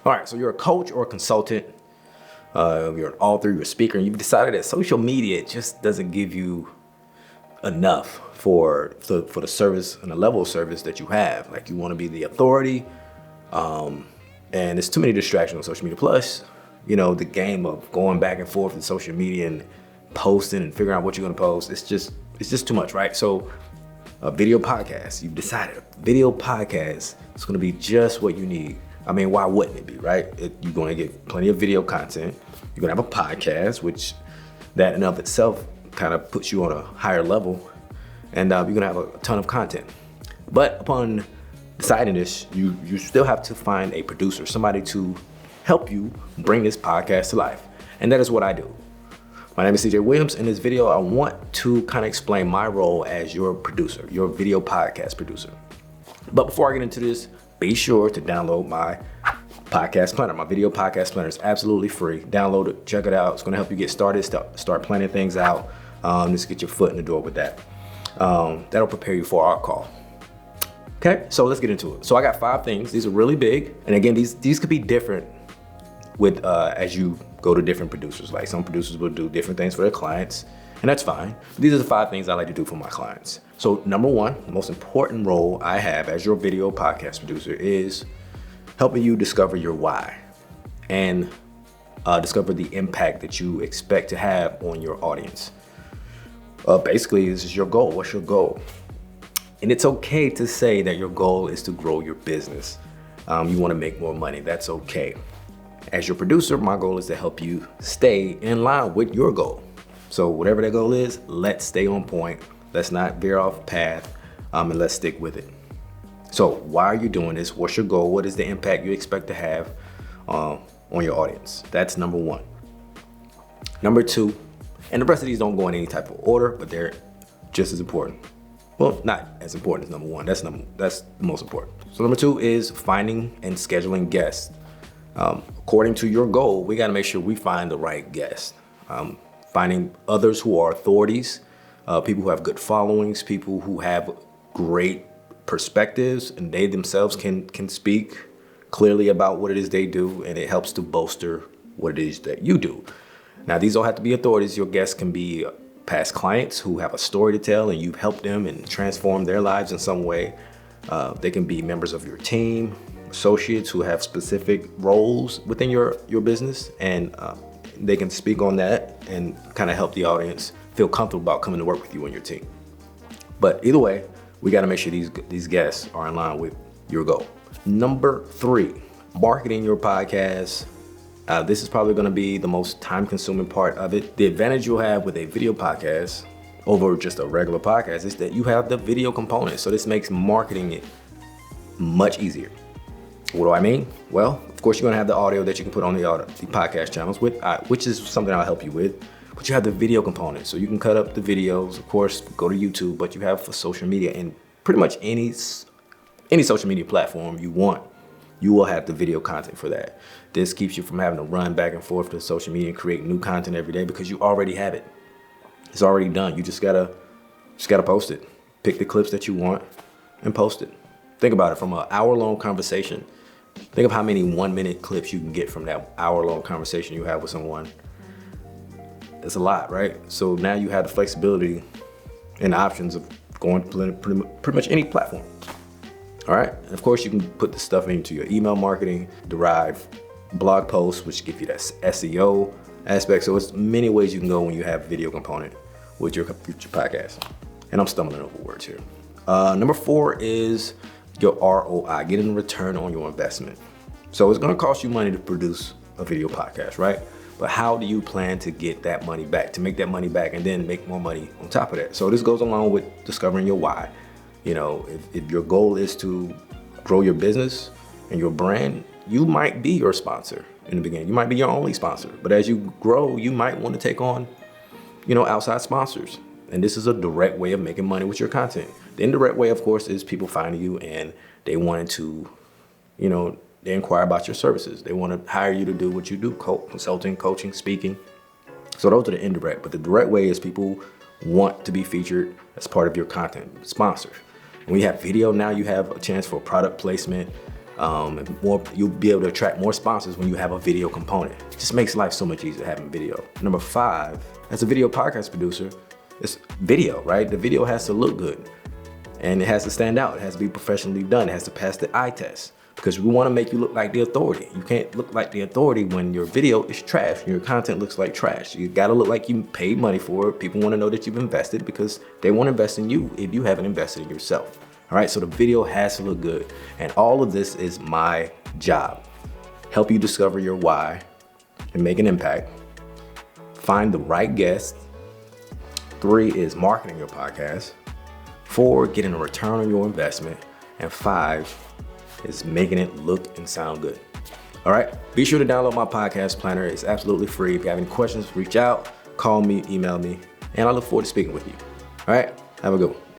All right, so you're a coach or a consultant, you're an author, you're a speaker, and you've decided that social media just doesn't give you enough for the service and the level of service that you have. Like, you want to be the authority, and there's too many distractions on social media. Plus, the game of going back and forth in social media and posting and figuring out what you're going to post, it's just too much, right? So a video podcast, you've decided a video podcast is going to be just what you need. I mean, why wouldn't it be, right? You're going to get plenty of video content. You're going to have a podcast, which that in of itself kind of puts you on a higher level. And you're going to have a ton of content. But upon deciding this, you still have to find a producer, somebody to help you bring this podcast to life. And that is what I do. My name is CJ Williams. In this video, I want to kind of explain my role as your producer, your video podcast producer. But before I get into this, be sure to download my podcast planner. My video podcast planner is absolutely free. Download it, check it out. It's going to help you get started, start planning things out. Just get your foot in the door with that. That'll prepare you for our call. Okay, so let's get into it. So I got 5 things. These are really big. And again, these could be different with as you go to different producers. Like, some producers will do different things for their clients, and that's fine. These are the 5 things I like to do for my clients. So number 1, the most important role I have as your video podcast producer is helping you discover your why and discover the impact that you expect to have on your audience. Basically, this is your goal. What's your goal? And it's okay to say that your goal is to grow your business. You want to make more money. That's okay. As your producer, my goal is to help you stay in line with your goal. So whatever that goal is, let's stay on point. Let's not veer off path, and let's stick with it. So why are you doing this? What's your goal? What is the impact you expect to have on your audience? That's number 1. Number 2, and the rest of these don't go in any type of order, but they're just as important. Well, not as important as number 1. That's the most important. So number 2 is finding and scheduling guests. According to your goal, we got to make sure we find the right guest. Finding others who are authorities, people who have good followings, people who have great perspectives, and they themselves can speak clearly about what it is they do, and it helps to bolster what it is that you do. Now, these don't have to be authorities. Your guests can be past clients who have a story to tell, and you've helped them and transformed their lives in some way. They can be members of your team, associates who have specific roles within your business, and they can speak on that and kind of help the audience feel comfortable about coming to work with you and your team. But either way, we got to make sure these guests are in line with your goal. Number 3, marketing your podcast. This is probably going to be the most time-consuming part of it. The advantage you'll have with a video podcast over just a regular podcast is that you have the video component. So this makes marketing it much easier. What do I mean? Well, of course, you're going to have the audio that you can put on the podcast channels, which is something I'll help you with. But you have the video component, so you can cut up the videos. Of course, go to YouTube, but you have for social media, and pretty much any social media platform you want, you will have the video content for that. This keeps you from having to run back and forth to social media and create new content every day, because you already have it. It's already done. You just gotta post it. Pick the clips that you want and post it. Think about it, from an hour-long conversation. Think of how many 1-minute clips you can get from that hour-long conversation you have with someone. That's a lot, right? So now you have the flexibility and options of going to pretty much any platform. All right, and of course you can put this stuff into your email marketing, derive blog posts, which give you that SEO aspect. So it's many ways you can go when you have video component with your podcast. And I'm stumbling over words here. Number 4 is your ROI, getting a return on your investment. So it's going to cost you money to produce a video podcast, right? But how do you plan to get that money back, to make that money back and then make more money on top of that? So this goes along with discovering your why. If your goal is to grow your business and your brand, you might be your sponsor in the beginning. You might be your only sponsor. But as you grow, you might want to take on, outside sponsors. And this is a direct way of making money with your content. The indirect way, of course, is people finding you and they wanted to, they inquire about your services. They want to hire you to do what you do, consulting, coaching, speaking. So those are the indirect. But the direct way is people want to be featured as part of your content, sponsored. When you have video, now you have a chance for product placement. And more, you'll be able to attract more sponsors when you have a video component. It just makes life so much easier having video. Number 5, as a video podcast producer, it's video, right? The video has to look good and it has to stand out. It has to be professionally done. It has to pass the eye test because we want to make you look like the authority. You can't look like the authority when your video is trash and your content looks like trash. You got to look like you paid money for it. People want to know that you've invested because they want to invest in you if you haven't invested in yourself. All right, so the video has to look good. And all of this is my job. Help you discover your why and make an impact. Find the right guest. 3 is marketing your podcast. 4, getting a return on your investment. And 5 is making it look and sound good. All right, be sure to download my podcast planner. It's absolutely free. If you have any questions, reach out, call me, email me, and I look forward to speaking with you. All right, have a good one.